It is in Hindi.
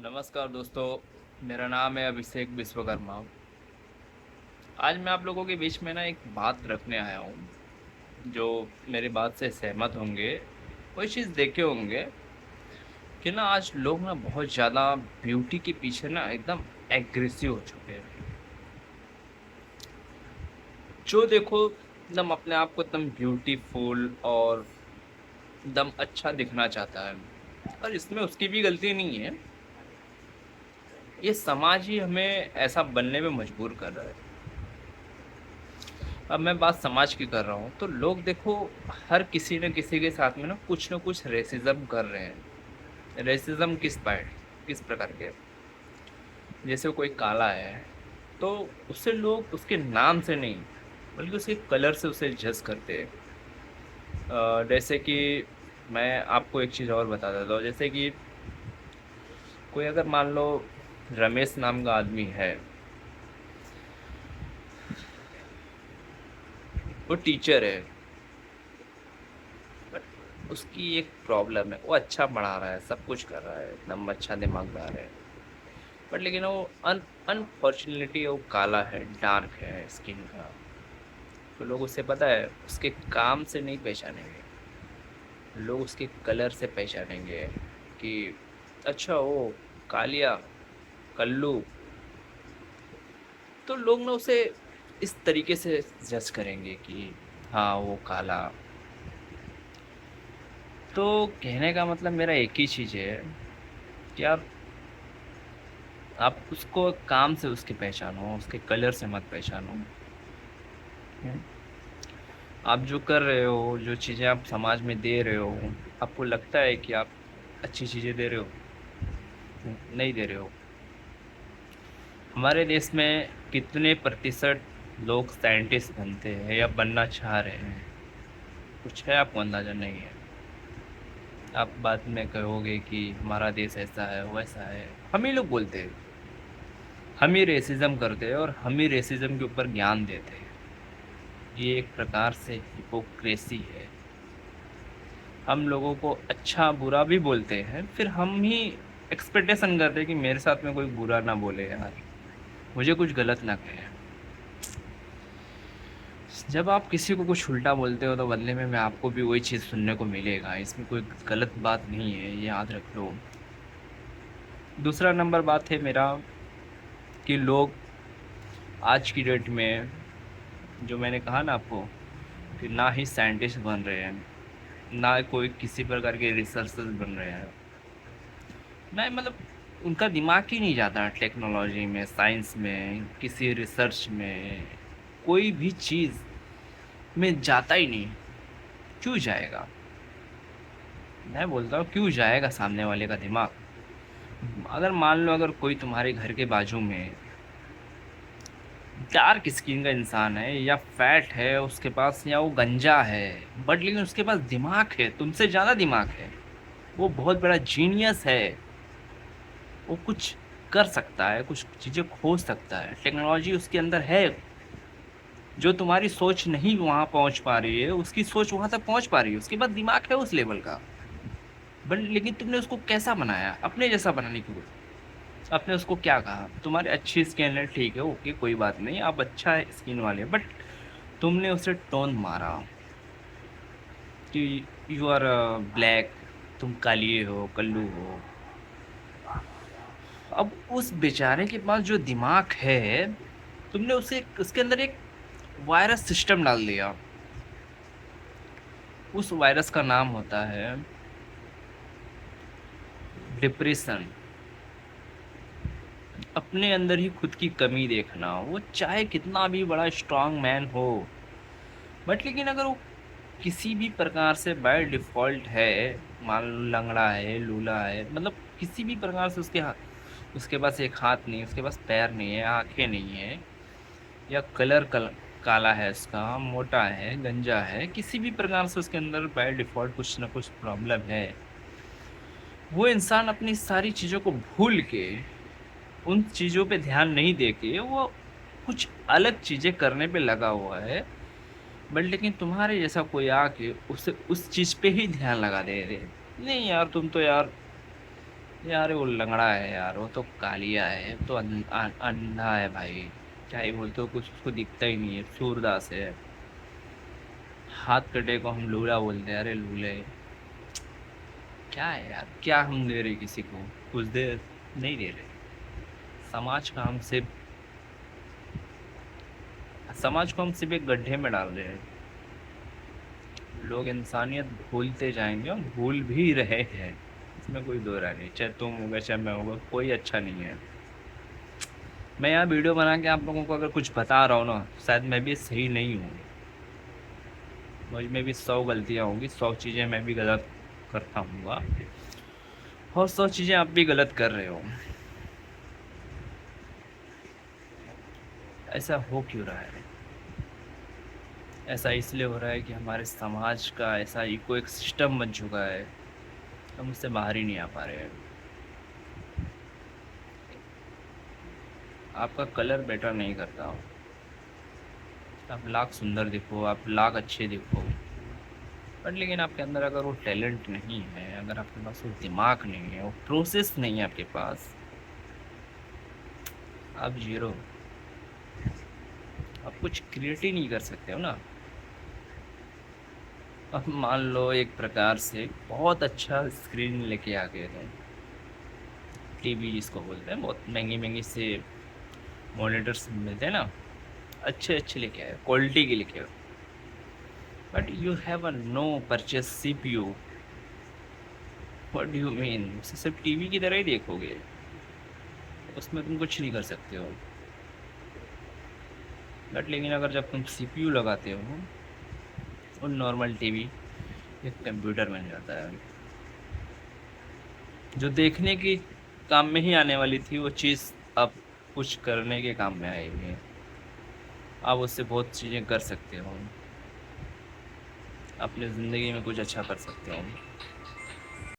नमस्कार दोस्तों। मेरा नाम है अभिषेक विश्वकर्मा। आज मैं आप लोगों के बीच में ना एक बात रखने आया हूँ। जो मेरी बात से सहमत होंगे, कोई चीज़ देखे होंगे कि ना आज लोग ना बहुत ज़्यादा ब्यूटी के पीछे ना एकदम एग्रेसिव हो चुके हैं। जो देखो एकदम अपने आप को एकदम ब्यूटीफुल और एकदम अच्छा दिखना चाहता है, और इसमें उसकी भी गलती नहीं है। ये समाज ही हमें ऐसा बनने में मजबूर कर रहा है। अब मैं बात समाज की कर रहा हूँ तो लोग देखो, हर किसी न किसी के साथ में ना कुछ रेसिज्म कर रहे हैं। रेसिज्म किस प्रकार के, जैसे कोई काला है तो उससे लोग उसके नाम से नहीं बल्कि उसके कलर से उसे जज करते हैं। जैसे कि मैं आपको एक चीज़ और बता देता हूँ। जैसे कि कोई अगर मान लो रमेश नाम का आदमी है, वो टीचर है, बट उसकी एक प्रॉब्लम है। वो अच्छा पढ़ा रहा है, सब कुछ कर रहा है, एकदम अच्छा दिमागदार है, बट लेकिन वो अनफॉर्चुनेटली वो काला है, डार्क है स्किन का। तो लोग उससे पता है उसके काम से नहीं पहचानेंगे, लोग उसके कलर से पहचानेंगे कि अच्छा वो कालिया, कल्लू। तो लोग ना उसे इस तरीके से जज करेंगे कि हाँ वो काला। तो कहने का मतलब मेरा एक ही चीज़ है कि आप उसको काम से उसकी पहचानो, उसके कलर से मत पहचानो। हम्म। आप जो कर रहे हो, जो चीज़ें आप समाज में दे रहे हो, आपको लगता है कि आप अच्छी चीज़ें दे रहे हो? नहीं दे रहे हो। हमारे देश में कितने प्रतिशत लोग साइंटिस्ट बनते हैं या बनना चाह रहे हैं, कुछ है आपको अंदाजा नहीं है। आप बाद में कहोगे कि हमारा देश ऐसा है वैसा है। हम ही लोग बोलते हैं, हम ही रेसिज्म करते हैं और हम ही रेसिज्म के ऊपर ज्ञान देते हैं। ये एक प्रकार से हिपोक्रेसी है। हम लोगों को अच्छा बुरा भी बोलते हैं, फिर हम ही एक्सपेक्टेशन करते हैं कि मेरे साथ में कोई बुरा ना बोले यार, मुझे कुछ गलत ना कहे। जब आप किसी को कुछ उल्टा बोलते हो तो बदले में मैं आपको भी वही चीज़ सुनने को मिलेगा। इसमें कोई गलत बात नहीं है, ये याद रख लो। दूसरा नंबर बात है मेरा कि लोग आज की डेट में, जो मैंने कहा ना आपको, कि ना ही साइंटिस्ट बन रहे हैं, ना कोई किसी प्रकार के रिसर्चर बन रहे हैं। नहीं मतलब उनका दिमाग ही नहीं जाता टेक्नोलॉजी में, साइंस में, किसी रिसर्च में, कोई भी चीज़ में जाता ही नहीं। क्यों जाएगा? मैं बोलता हूँ क्यों जाएगा सामने वाले का दिमाग। अगर मान लो अगर कोई तुम्हारे घर के बाजू में डार्क स्किन का इंसान है या फैट है उसके पास, या वो गंजा है, बट लेकिन उसके पास दिमाग है, तुमसे ज़्यादा दिमाग है, वो बहुत बड़ा जीनियस है, वो कुछ कर सकता है, कुछ चीज़ें खोज सकता है, टेक्नोलॉजी उसके अंदर है। जो तुम्हारी सोच नहीं वहां पहुंच पा रही है, उसकी सोच वहां तक पहुंच पा रही है, उसके पास दिमाग है उस लेवल का। बट लेकिन तुमने उसको कैसा बनाया? अपने जैसा बनाने की कोशिश। आपने उसको क्या कहा? तुम्हारी अच्छी स्किन है, ठीक है, ओके, कोई बात नहीं, आप अच्छा है स्किन वाले, बट तुमने उसे टोन मारा कि यू आर ब्लैक, तुम काली हो, कल्लू हो। अब उस बेचारे के पास जो दिमाग है, तुमने उसे उसके अंदर एक वायरस सिस्टम डाल दिया। उस वायरस का नाम होता है डिप्रेशन। अपने अंदर ही खुद की कमी देखना, वो चाहे कितना भी बड़ा स्ट्रांग मैन हो, बट लेकिन अगर वो किसी भी प्रकार से बाय डिफॉल्ट है, मान लो लंगड़ा है, लूला है, मतलब किसी भी प्रकार से उसके हाथ, उसके पास एक हाथ नहीं, उसके पास पैर नहीं है, आंखें नहीं है, या काला है, उसका मोटा है, गंजा है, किसी भी प्रकार से उसके अंदर बाय डिफॉल्ट कुछ ना कुछ प्रॉब्लम है। वो इंसान अपनी सारी चीज़ों को भूल के, उन चीज़ों पे ध्यान नहीं दे के, वो कुछ अलग चीज़ें करने पे लगा हुआ है। बट लेकिन तुम्हारे जैसा कोई आके उसे उस चीज़ पे ही ध्यान लगा दे रहे, नहीं यार तुम तो यार यार वो लंगड़ा है यार, वो तो कालिया है, वो तो अंधा है भाई। क्या ही बोलते हो, कुछ उसको दिखता ही नहीं है, सूरदास है। हाथ कटे को हम लूला बोलते हैं, अरे लूले। क्या है यार, क्या हम दे रहे किसी को? कुछ दे नहीं दे रहे। समाज का हम सिर्फ समाज को हम सिर्फ एक गड्ढे में डाल रहे हैं। लोग इंसानियत भूलते जाएंगे और भूल भी रहे हैं। इसमें कोई दो राय नहीं, चाहे तुम होगा चाहे मैं होगा, कोई अच्छा नहीं है। मैं यहाँ वीडियो बना के आप लोगों को अगर कुछ बता रहा हूँ ना, शायद मैं भी सही नहीं हूँ। मुझ में भी 100 गलतियाँ होंगी, 100 चीज़ें मैं भी गलत करता हूँ, और 100 चीज़ें आप भी गलत कर रहे हो। ऐसा हो क्यों रहा है? ऐसा इसलिए हो रहा है कि हमारे समाज का ऐसा इको एक सिस्टम बन चुका है, हम उससे बाहर ही नहीं आ पा रहे हैं। आपका कलर बेटर नहीं करता। आप लाख सुंदर दिखो, आप लाख अच्छे दिखो, बट लेकिन आपके अंदर अगर वो टैलेंट नहीं है, अगर आपके पास वो दिमाग नहीं है, वो प्रोसेस नहीं है आपके पास, आप जीरो। आप कुछ क्रिएट ही नहीं कर सकते हो ना। अब मान लो एक प्रकार से बहुत अच्छा स्क्रीन लेके आ गए थे, टीवी जिसको बोलते हैं, बहुत महंगी महंगी से मॉनिटर्स मिलते हैं ना, अच्छे अच्छे लेके आए, क्वालिटी के लेके आए, but you have a no purchase CPU. What do you mean? उसे सिर्फ टीवी की तरह ही देखोगे, उसमें तुम कुछ नहीं कर सकते हो। बट लेकिन अगर जब तुम सीपीयू लगाते हो, वो नॉर्मल टीवी एक कंप्यूटर बन जाता है। जो देखने की काम में ही आने वाली थी वो चीज़ अब कुछ करने के काम में आएगी। आप उससे बहुत चीज़ें कर सकते हो, अपनी ज़िंदगी में कुछ अच्छा कर सकते हो।